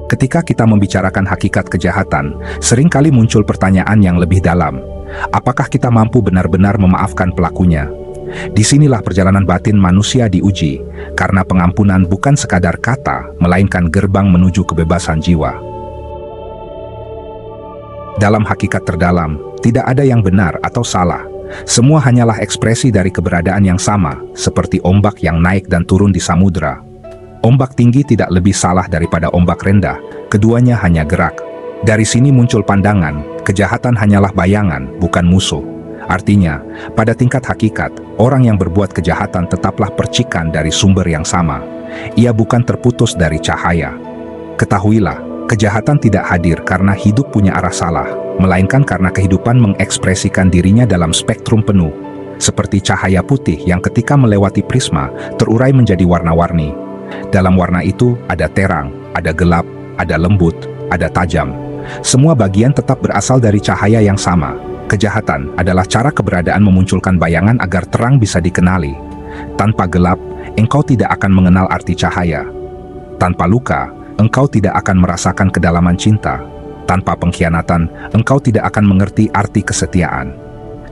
Ketika kita membicarakan hakikat kejahatan, seringkali muncul pertanyaan yang lebih dalam. Apakah kita mampu benar-benar memaafkan pelakunya? Disinilah perjalanan batin manusia diuji, karena pengampunan bukan sekadar kata, melainkan gerbang menuju kebebasan jiwa. Dalam hakikat terdalam, tidak ada yang benar atau salah. Semua hanyalah ekspresi dari keberadaan yang sama, seperti ombak yang naik dan turun di samudera. Ombak tinggi tidak lebih salah daripada ombak rendah, keduanya hanya gerak. Dari sini muncul pandangan, kejahatan hanyalah bayangan, bukan musuh. Artinya, pada tingkat hakikat, orang yang berbuat kejahatan tetaplah percikan dari sumber yang sama. Ia bukan terputus dari cahaya. Ketahuilah, kejahatan tidak hadir karena hidup punya arah salah, melainkan karena kehidupan mengekspresikan dirinya dalam spektrum penuh. Seperti cahaya putih yang ketika melewati prisma, terurai menjadi warna-warni. Dalam warna itu ada terang, ada gelap, ada lembut, ada tajam. Semua bagian tetap berasal dari cahaya yang sama. Kejahatan adalah cara keberadaan memunculkan bayangan agar terang bisa dikenali. Tanpa gelap, engkau tidak akan mengenal arti cahaya. Tanpa luka, engkau tidak akan merasakan kedalaman cinta. Tanpa pengkhianatan, engkau tidak akan mengerti arti kesetiaan.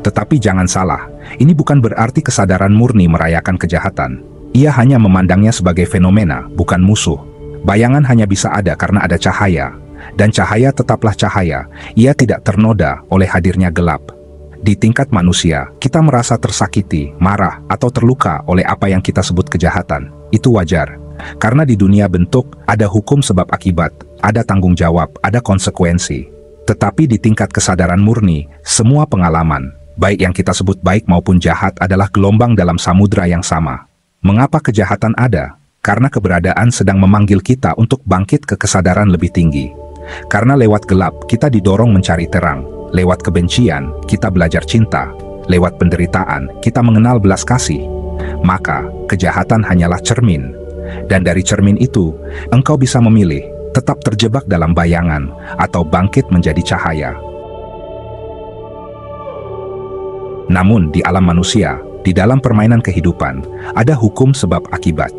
Tetapi jangan salah, ini bukan berarti kesadaran murni merayakan kejahatan. Ia hanya memandangnya sebagai fenomena, bukan musuh. Bayangan hanya bisa ada karena ada cahaya. Dan cahaya tetaplah cahaya, ia tidak ternoda oleh hadirnya gelap. Di tingkat manusia, kita merasa tersakiti, marah, atau terluka oleh apa yang kita sebut kejahatan. Itu wajar. Karena di dunia bentuk, ada hukum sebab akibat, ada tanggung jawab, ada konsekuensi. Tetapi di tingkat kesadaran murni, semua pengalaman, baik yang kita sebut baik maupun jahat adalah gelombang dalam samudera yang sama. Mengapa kejahatan ada? Karena keberadaan sedang memanggil kita untuk bangkit ke kesadaran lebih tinggi. Karena lewat gelap, kita didorong mencari terang. Lewat kebencian, kita belajar cinta. Lewat penderitaan, kita mengenal belas kasih. Maka, kejahatan hanyalah cermin. Dan dari cermin itu, engkau bisa memilih, tetap terjebak dalam bayangan, atau bangkit menjadi cahaya. Namun, di alam manusia, di dalam permainan kehidupan, ada hukum sebab akibat.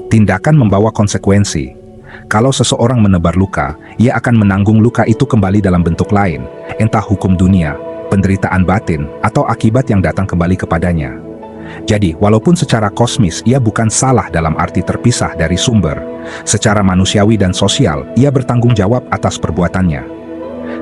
Tindakan membawa konsekuensi. Kalau seseorang menebar luka, ia akan menanggung luka itu kembali dalam bentuk lain, entah hukum dunia, penderitaan batin, atau akibat yang datang kembali kepadanya. Jadi, walaupun secara kosmis ia bukan salah dalam arti terpisah dari sumber, secara manusiawi dan sosial, ia bertanggung jawab atas perbuatannya.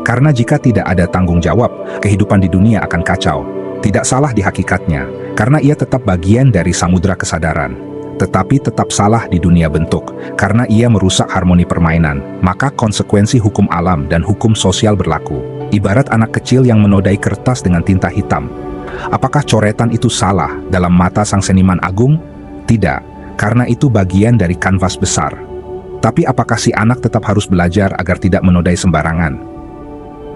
Karena jika tidak ada tanggung jawab, kehidupan di dunia akan kacau. Tidak salah di hakikatnya, karena ia tetap bagian dari samudera kesadaran. Tetapi tetap salah di dunia bentuk, karena ia merusak harmoni permainan. Maka konsekuensi hukum alam dan hukum sosial berlaku. Ibarat anak kecil yang menodai kertas dengan tinta hitam. Apakah coretan itu salah dalam mata sang seniman agung? Tidak, karena itu bagian dari kanvas besar. Tapi apakah si anak tetap harus belajar agar tidak menodai sembarangan?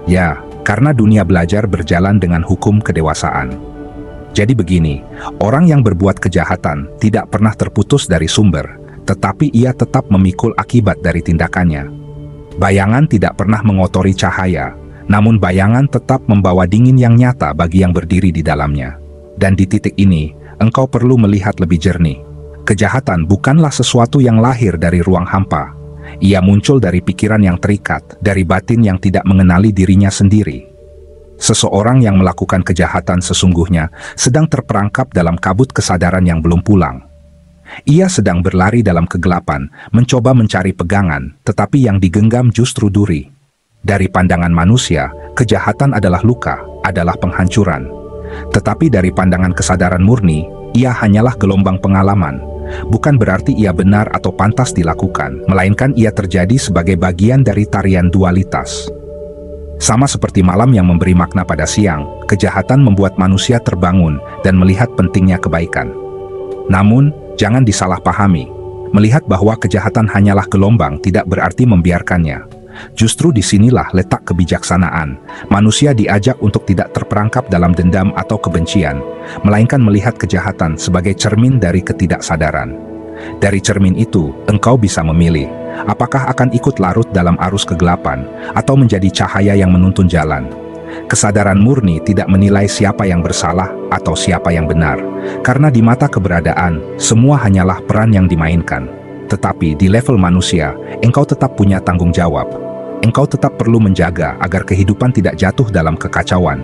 Ya, karena dunia belajar berjalan dengan hukum kedewasaan. Jadi begini, orang yang berbuat kejahatan tidak pernah terputus dari sumber, tetapi ia tetap memikul akibat dari tindakannya. Bayangan tidak pernah mengotori cahaya, namun bayangan tetap membawa dingin yang nyata bagi yang berdiri di dalamnya. Dan di titik ini, engkau perlu melihat lebih jernih. Kejahatan bukanlah sesuatu yang lahir dari ruang hampa. Ia muncul dari pikiran yang terikat, dari batin yang tidak mengenali dirinya sendiri. Seseorang yang melakukan kejahatan sesungguhnya sedang terperangkap dalam kabut kesadaran yang belum pulang. Ia sedang berlari dalam kegelapan, mencoba mencari pegangan, tetapi yang digenggam justru duri. Dari pandangan manusia, kejahatan adalah luka, adalah penghancuran. Tetapi dari pandangan kesadaran murni, ia hanyalah gelombang pengalaman. Bukan berarti ia benar atau pantas dilakukan, melainkan ia terjadi sebagai bagian dari tarian dualitas. Sama seperti malam yang memberi makna pada siang, kejahatan membuat manusia terbangun dan melihat pentingnya kebaikan. Namun, jangan disalahpahami. Melihat bahwa kejahatan hanyalah gelombang tidak berarti membiarkannya. Justru disinilah letak kebijaksanaan. Manusia diajak untuk tidak terperangkap dalam dendam atau kebencian, melainkan melihat kejahatan sebagai cermin dari ketidaksadaran. Dari cermin itu, engkau bisa memilih. Apakah akan ikut larut dalam arus kegelapan, atau menjadi cahaya yang menuntun jalan? Kesadaran murni tidak menilai siapa yang bersalah atau siapa yang benar, karena di mata keberadaan, semua hanyalah peran yang dimainkan. Tetapi di level manusia, engkau tetap punya tanggung jawab. Engkau tetap perlu menjaga agar kehidupan tidak jatuh dalam kekacauan.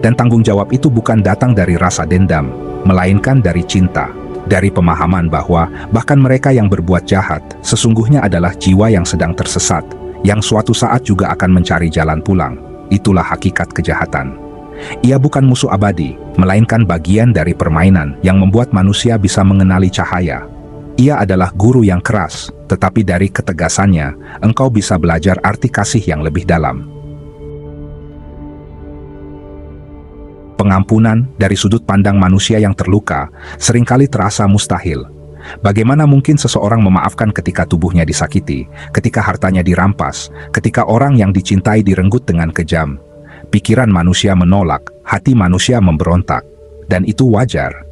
Dan tanggung jawab itu bukan datang dari rasa dendam, melainkan dari cinta, dari pemahaman bahwa bahkan mereka yang berbuat jahat sesungguhnya adalah jiwa yang sedang tersesat, yang suatu saat juga akan mencari jalan pulang. Itulah hakikat kejahatan. Ia bukan musuh abadi, melainkan bagian dari permainan yang membuat manusia bisa mengenali cahaya. Ia adalah guru yang keras, tetapi dari ketegasannya, engkau bisa belajar arti kasih yang lebih dalam. Pengampunan dari sudut pandang manusia yang terluka seringkali terasa mustahil. Bagaimana mungkin seseorang memaafkan ketika tubuhnya disakiti, ketika hartanya dirampas, ketika orang yang dicintai direnggut dengan kejam? Pikiran manusia menolak, hati manusia memberontak. Dan itu wajar.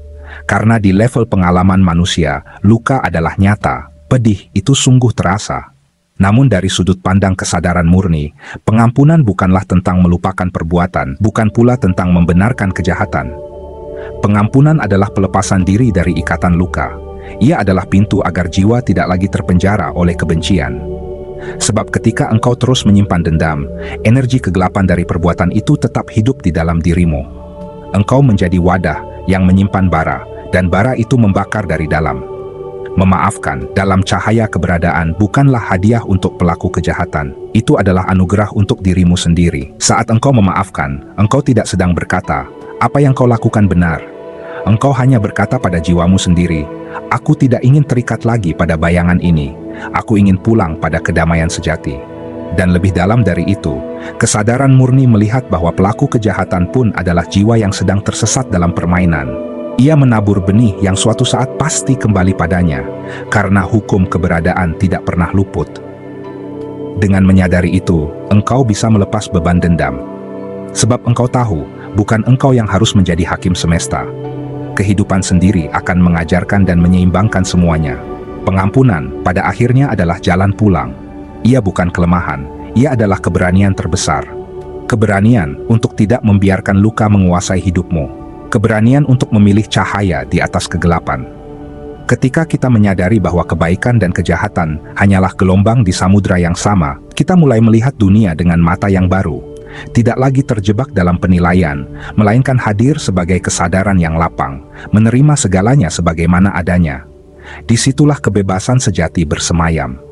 Karena di level pengalaman manusia, luka adalah nyata, pedih itu sungguh terasa. Namun dari sudut pandang kesadaran murni, pengampunan bukanlah tentang melupakan perbuatan, bukan pula tentang membenarkan kejahatan. Pengampunan adalah pelepasan diri dari ikatan luka. Ia adalah pintu agar jiwa tidak lagi terpenjara oleh kebencian. Sebab ketika engkau terus menyimpan dendam, energi kegelapan dari perbuatan itu tetap hidup di dalam dirimu. Engkau menjadi wadah yang menyimpan bara, dan bara itu membakar dari dalam. Memaafkan dalam cahaya keberadaan bukanlah hadiah untuk pelaku kejahatan. Itu adalah anugerah untuk dirimu sendiri. Saat engkau memaafkan, engkau tidak sedang berkata, "Apa yang kau lakukan benar." Engkau hanya berkata pada jiwamu sendiri, "Aku tidak ingin terikat lagi pada bayangan ini. Aku ingin pulang pada kedamaian sejati." Dan lebih dalam dari itu, kesadaran murni melihat bahwa pelaku kejahatan pun adalah jiwa yang sedang tersesat dalam permainan. Ia menabur benih yang suatu saat pasti kembali padanya, karena hukum keberadaan tidak pernah luput. Dengan menyadari itu, engkau bisa melepas beban dendam. Sebab engkau tahu, bukan engkau yang harus menjadi hakim semesta. Kehidupan sendiri akan mengajarkan dan menyeimbangkan semuanya. Pengampunan pada akhirnya adalah jalan pulang. Ia bukan kelemahan, ia adalah keberanian terbesar. Keberanian untuk tidak membiarkan luka menguasai hidupmu. Keberanian untuk memilih cahaya di atas kegelapan. Ketika kita menyadari bahwa kebaikan dan kejahatan hanyalah gelombang di samudra yang sama, kita mulai melihat dunia dengan mata yang baru. Tidak lagi terjebak dalam penilaian, melainkan hadir sebagai kesadaran yang lapang, menerima segalanya sebagaimana adanya. Disitulah kebebasan sejati bersemayam.